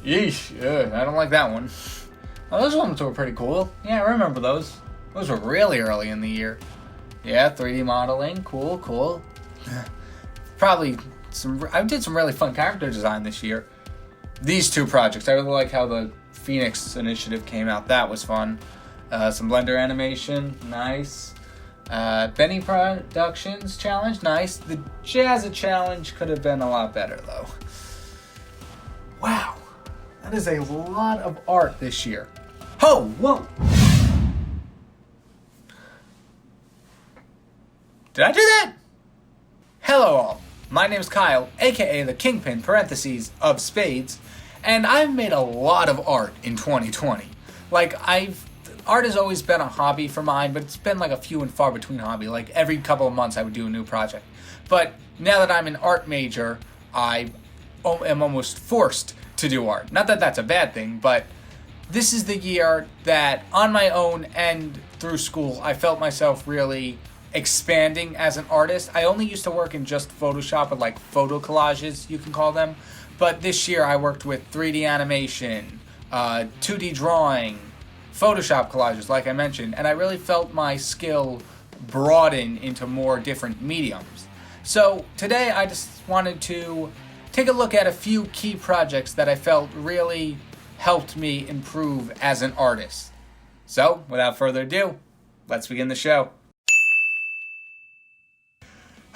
Yeesh, I don't like that one. Oh, those ones were pretty cool. Yeah, I remember those. Those were really early in the year. Yeah, 3D modeling, cool. Probably I did some really fun character design this year. These two projects, I really like how the Phoenix initiative came out. That was fun. Some Blender animation, nice. Benny Productions challenge, nice. The Jazza challenge could have been a lot better though. Wow, that is a lot of art this year. Oh, whoa! Did I do that? Hello all, my name is Kyle, aka the Kyng-Pin of Spades, and I've made a lot of art in 2020. Art has always been a hobby for mine, but it's been like a few and far between hobby. Like every couple of months I would do a new project. But now that I'm an art major, I am almost forced to do art. Not that that's a bad thing, but this is the year that on my own and through school, I felt myself really expanding as an artist. I only used to work in just Photoshop with like photo collages, you can call them. But this year I worked with 3D animation, 2D drawing, Photoshop collages, like I mentioned, and I really felt my skill broaden into more different mediums. So today I just wanted to take a look at a few key projects that I felt really helped me improve as an artist. So, without further ado, let's begin the show.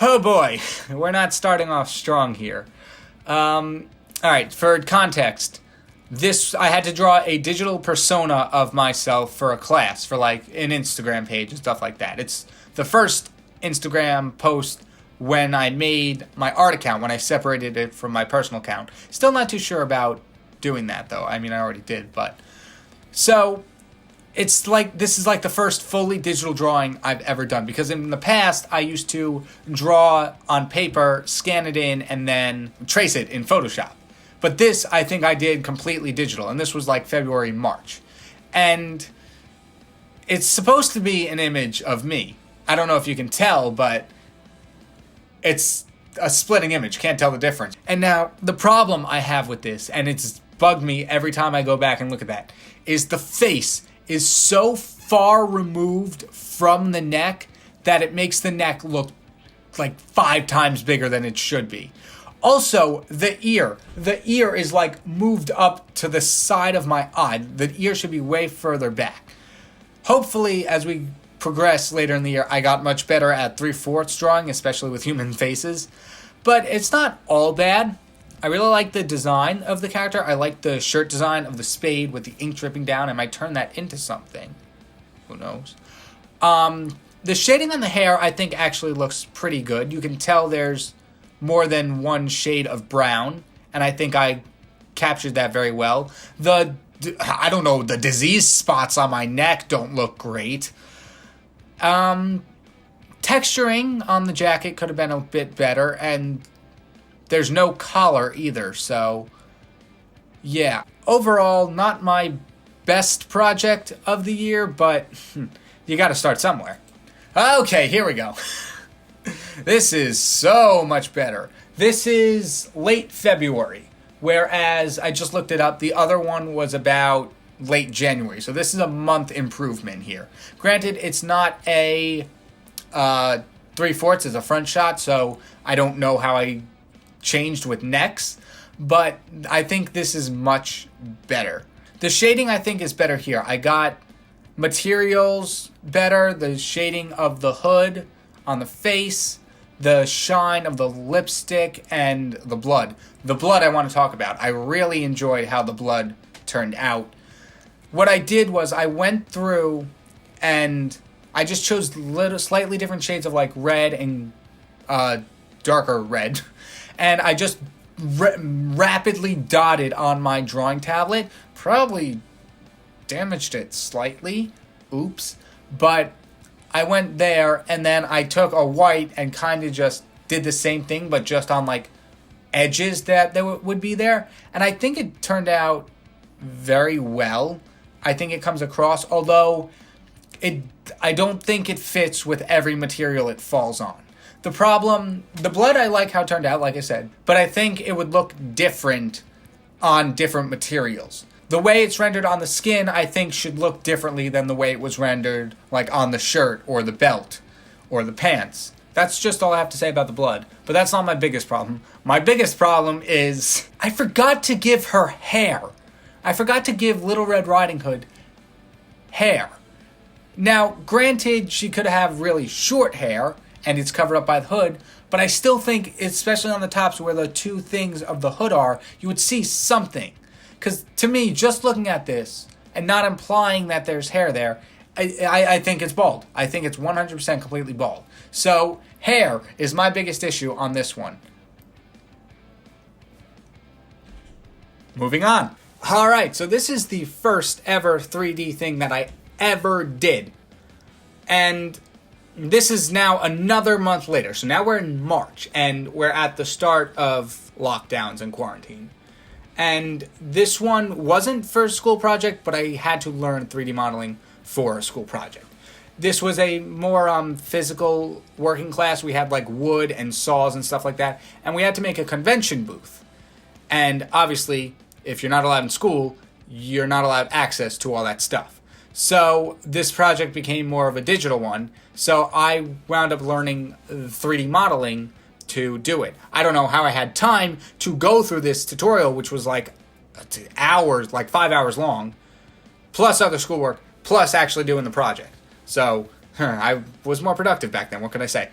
Oh boy, we're not starting off strong here. Alright, for context, I had to draw a digital persona of myself for a class, for like an Instagram page and stuff like that. It's the first Instagram post when I made my art account, when I separated it from my personal account. Still not too sure about doing that though. I mean, I already did, but... So, it's like, this is like the first fully digital drawing I've ever done, because in the past, I used to draw on paper, scan it in, and then trace it in Photoshop. But this, I think I did completely digital, and this was like February, March. And it's supposed to be an image of me. I don't know if you can tell, but it's a splitting image. Can't tell the difference. And now, the problem I have with this, and it's bugged me every time I go back and look at that, is the face is so far removed from the neck that it makes the neck look like 5 times bigger than it should be. Also, the ear is like moved up to the side of my eye. The ear should be way further back. Hopefully, as we progress later in the year, I got much better at 3/4 drawing, especially with human faces. But it's not all bad. I really like the design of the character. I like the shirt design of the spade with the ink dripping down. I might turn that into something. Who knows? The shading on the hair, I think, actually looks pretty good. You can tell there's more than one shade of brown, and I think I captured that very well. The disease spots on my neck don't look great. Texturing on the jacket could have been a bit better, and there's no collar either, so yeah. Overall, not my best project of the year, but you gotta start somewhere. Okay, here we go. This is so much better. This is late February, whereas I just looked it up. The other one was about late January, so this is a month improvement here. Granted, it's not a 3/4, it's a front shot, so I don't know how I changed with necks, but I think this is much better. The shading, I think, is better here. I got materials better, the shading of the hood on the face, the shine of the lipstick, and the blood. The blood I want to talk about. I really enjoyed how the blood turned out. What I did was I went through and I just chose slightly different shades of like red and darker red. And I just rapidly dotted on my drawing tablet. Probably damaged it slightly. Oops. But I went there, and then I took a white and kind of just did the same thing, but just on, like, edges that would be there. And I think it turned out very well. I think it comes across, although I don't think it fits with every material it falls on. The problem, the blood, I like how it turned out, like I said, but I think it would look different on different materials. The way it's rendered on the skin, I think, should look differently than the way it was rendered, like, on the shirt or the belt or the pants. That's just all I have to say about the blood. But that's not my biggest problem. My biggest problem is I forgot to give her hair. I forgot to give Little Red Riding Hood hair. Now, granted, she could have really short hair, and it's covered up by the hood, but I still think, especially on the tops where the two things of the hood are, you would see something. Because to me, just looking at this and not implying that there's hair there, I think it's bald. I think it's 100% completely bald. So hair is my biggest issue on this one. Moving on. All right, so this is the first ever 3D thing that I ever did. And this is now another month later. So now we're in March, and we're at the start of lockdowns and quarantine. And this one wasn't for a school project, but I had to learn 3D modeling for a school project. This was a more physical working class. We had like wood and saws and stuff like that. And we had to make a convention booth. And obviously, if you're not allowed in school, you're not allowed access to all that stuff. So this project became more of a digital one. So I wound up learning 3D modeling to do it. I don't know how I had time to go through this tutorial, which was like hours, like 5 hours long, plus other schoolwork, plus actually doing the project. So I was more productive back then. What can I say?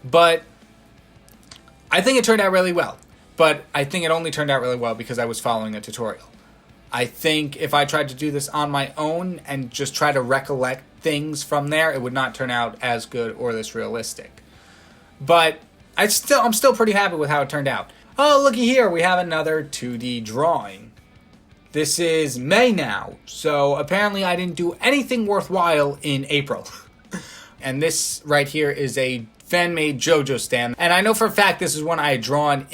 But I think it turned out really well. But I think it only turned out really well because I was following a tutorial. I think if I tried to do this on my own and just try to recollect things from there, it would not turn out as good or this realistic. But I'm still pretty happy with how it turned out. Oh, looky here, we have another 2D drawing. This is May now, so apparently I didn't do anything worthwhile in April. And this right here is a fan-made JoJo stand. And I know for a fact this is one I had drawn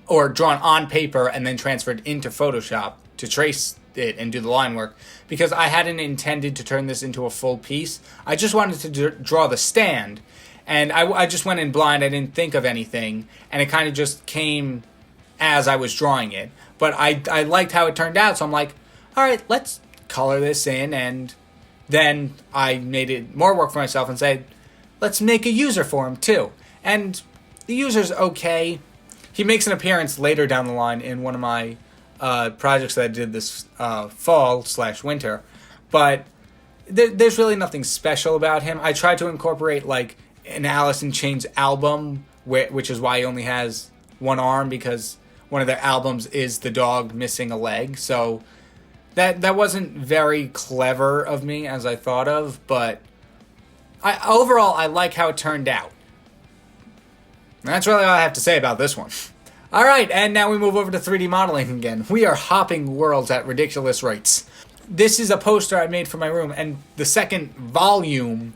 on paper and then transferred into Photoshop to trace it and do the line work, because I hadn't intended to turn this into a full piece. I just wanted to draw the stand. And I just went in blind. I didn't think of anything. And it kind of just came as I was drawing it. But I liked how it turned out. So I'm like, all right, let's color this in. And then I made it more work for myself and said, let's make a user for him too. And the user's okay. He makes an appearance later down the line in one of my projects that I did this fall/winter. But there's really nothing special about him. I tried to incorporate like an Alice in Chains album, which is why he only has one arm, because one of their albums is the dog missing a leg. So that wasn't very clever of me as I thought of, but overall I like how it turned out. And that's really all I have to say about this one. All right, and now we move over to 3D modeling again. We are hopping worlds at ridiculous rates. This is a poster I made for my room, and the second volume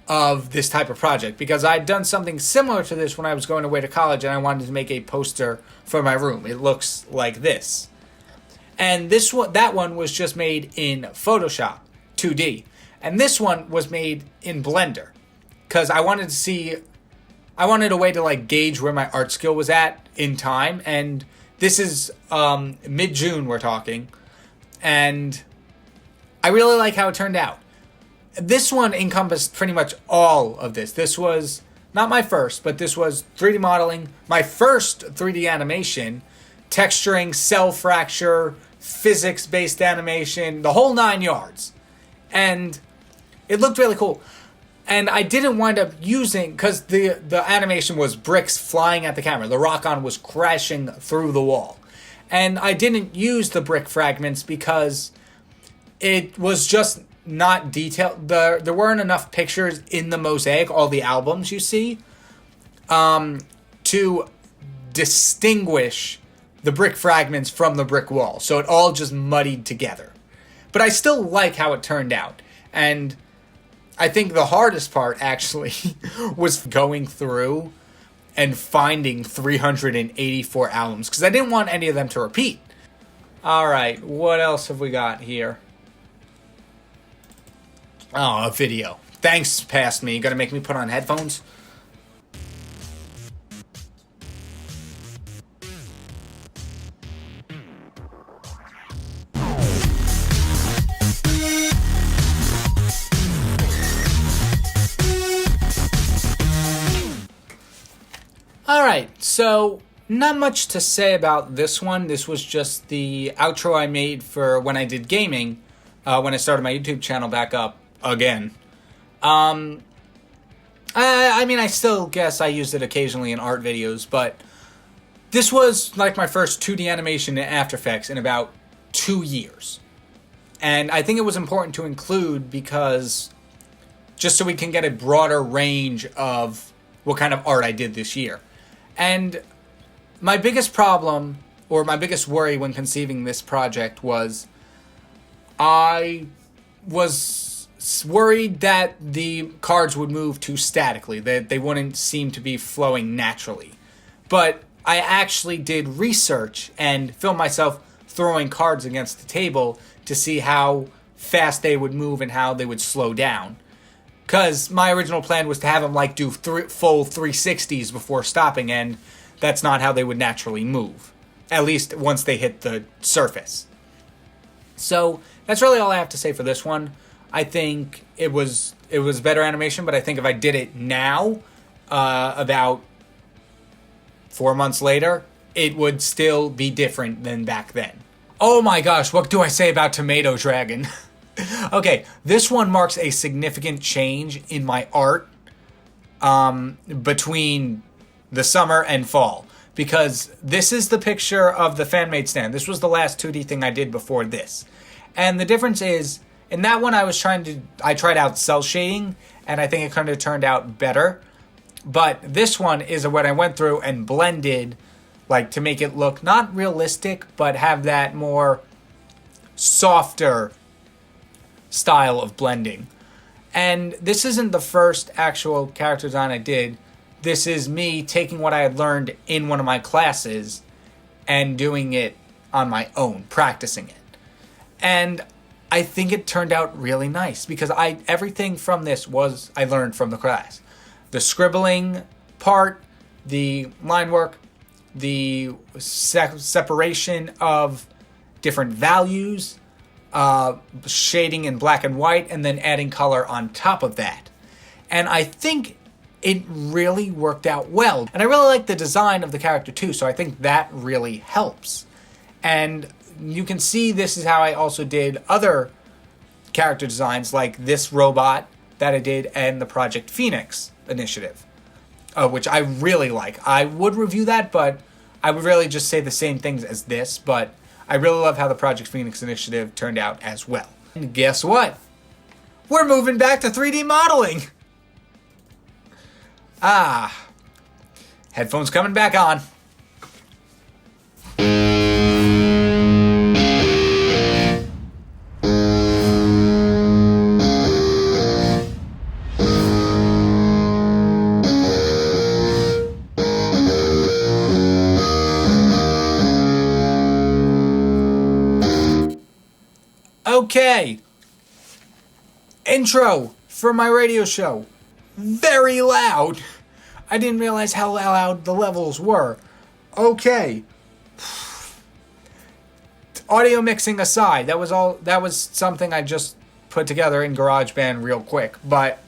of this type of project, because I'd done something similar to this when I was going away to college and I wanted to make a poster for my room. It looks like this. And that one was just made in Photoshop 2D. And this one was made in Blender, because I wanted a way to like gauge where my art skill was at in time. And this is mid-June we're talking. And I really like how it turned out. This one encompassed pretty much all of this. This was not my first, but this was 3D modeling, my first 3D animation, texturing, cell fracture, physics-based animation, the whole 9 yards. And it looked really cool. And I didn't wind up using, because the animation was bricks flying at the camera. The rock-on was crashing through the wall. And I didn't use the brick fragments because it was just not detailed. There weren't enough pictures in the mosaic, all the albums you see, to distinguish the brick fragments from the brick wall. So it all just muddied together. But I still like how it turned out. And I think the hardest part, actually, was going through and finding 384 albums, because I didn't want any of them to repeat. All right, what else have we got here? Oh, a video. Thanks, past me. You gonna make me put on headphones? Alright, so not much to say about this one. This was just the outro I made for when I did gaming, when I started my YouTube channel back up again. I mean, I still guess I used it occasionally in art videos, but this was like my first 2D animation in After Effects in about 2 years. And I think it was important to include because just so we can get a broader range of what kind of art I did this year. And my biggest problem, or my biggest worry when conceiving this project was I was worried that the cards would move too statically, that they wouldn't seem to be flowing naturally. But I actually did research and filmed myself throwing cards against the table to see how fast they would move and how they would slow down. Because my original plan was to have them do full 360s before stopping, and that's not how they would naturally move. At least once they hit the surface. So that's really all I have to say for this one. I think it was better animation, but I think if I did it now, about 4 months later, it would still be different than back then. Oh my gosh, what do I say about Tomato Dragon? Okay, this one marks a significant change in my art between the summer and fall. Because this is the picture of the fan-made stand. This was the last 2D thing I did before this. And the difference is, in that one I tried out cell shading, and I think it kind of turned out better. But this one is what I went through and blended, to make it look not realistic, but have that more softer style of blending. And this isn't the first actual character design I did. This is me taking what I had learned in one of my classes and doing it on my own, practicing it. And I think it turned out really nice because everything from this I learned from the class. The scribbling part, the line work, the separation of different values, shading in black and white, and then adding color on top of that. And I think it really worked out well. And I really like the design of the character too, so I think that really helps. And you can see this is how I also did other character designs, like this robot that I did and the Project Phoenix initiative, which I really like. I would review that, but I would really just say the same things as this, but I really love how the Project Phoenix initiative turned out as well. And guess what? We're moving back to 3D modeling! Headphones coming back on. Okay. Intro for my radio show. Very loud. I didn't realize how loud the levels were. Okay. Audio mixing aside, that was something I just put together in GarageBand real quick, but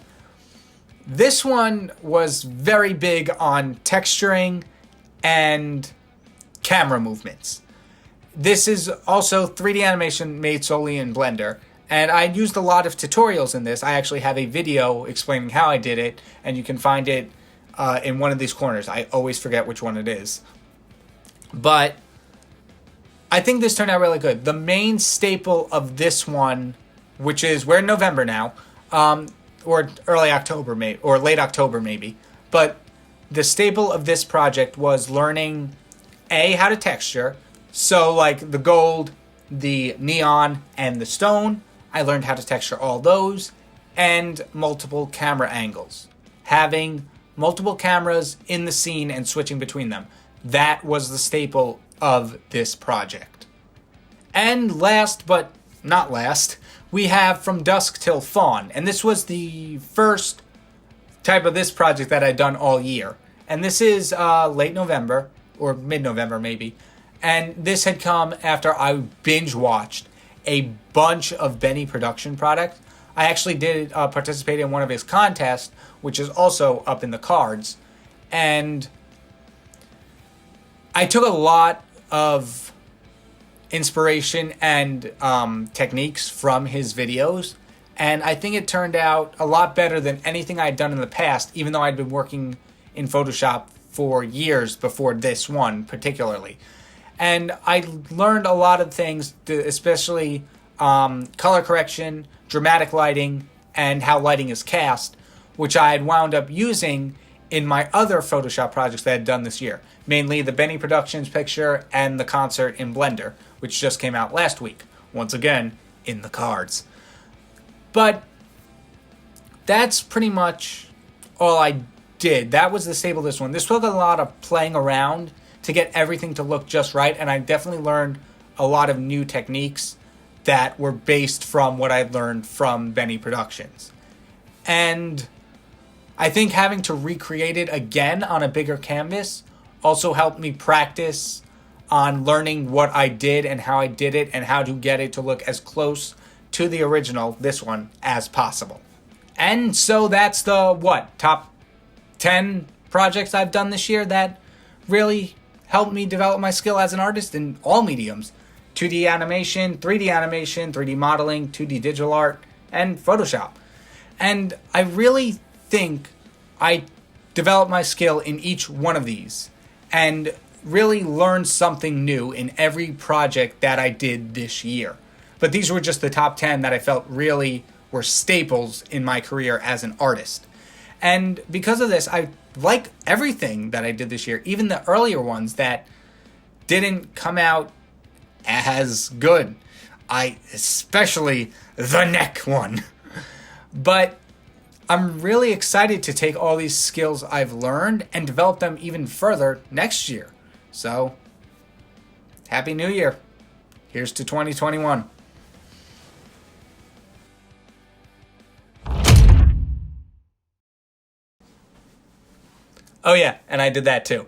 this one was very big on texturing and camera movements. This is also 3D animation made solely in Blender, and I used a lot of tutorials in this. I actually have a video explaining how I did it, and you can find it in one of these corners. I always forget which one it is. But I think this turned out really good. The main staple of this one, which is, we're in November now, or early October, maybe, or late October maybe, but the staple of this project was learning, how to texture. So the gold, the neon, and the stone, I learned how to texture all those, and multiple camera angles. Having multiple cameras in the scene and switching between them. That was the staple of this project. And last but not last, we have From Dusk Till Fawn. And this was the first type of this project that I'd done all year. And this is late November, or mid-November maybe. And this had come after I binge-watched a bunch of Benny production products. I actually did participate in one of his contests, which is also up in the cards. And I took a lot of inspiration and techniques from his videos, and I think it turned out a lot better than anything I'd done in the past, even though I'd been working in Photoshop for years before this one particularly. And I learned a lot of things, especially color correction, dramatic lighting, and how lighting is cast, which I had wound up using in my other Photoshop projects that I had done this year. Mainly the Benny Productions picture and the concert in Blender, which just came out last week. Once again, in the cards. But that's pretty much all I did. That was the staple of this one. This took a lot of playing around to get everything to look just right, and I definitely learned a lot of new techniques that were based from what I'd learned from Benny Productions. And I think having to recreate it again on a bigger canvas also helped me practice on learning what I did and how I did it and how to get it to look as close to the original, this one, as possible. And so that's the, top 10 projects I've done this year that really helped me develop my skill as an artist in all mediums. 2D animation, 3D modeling, 2D digital art, and Photoshop. And I really think I developed my skill in each one of these and really learned something new in every project that I did this year. But these were just the top 10 that I felt really were staples in my career as an artist. And because of this, I like everything that I did this year, even the earlier ones that didn't come out as good. Especially the neck one. But I'm really excited to take all these skills I've learned and develop them even further next year. So, Happy New Year. Here's to 2021. Oh yeah, and I did that too.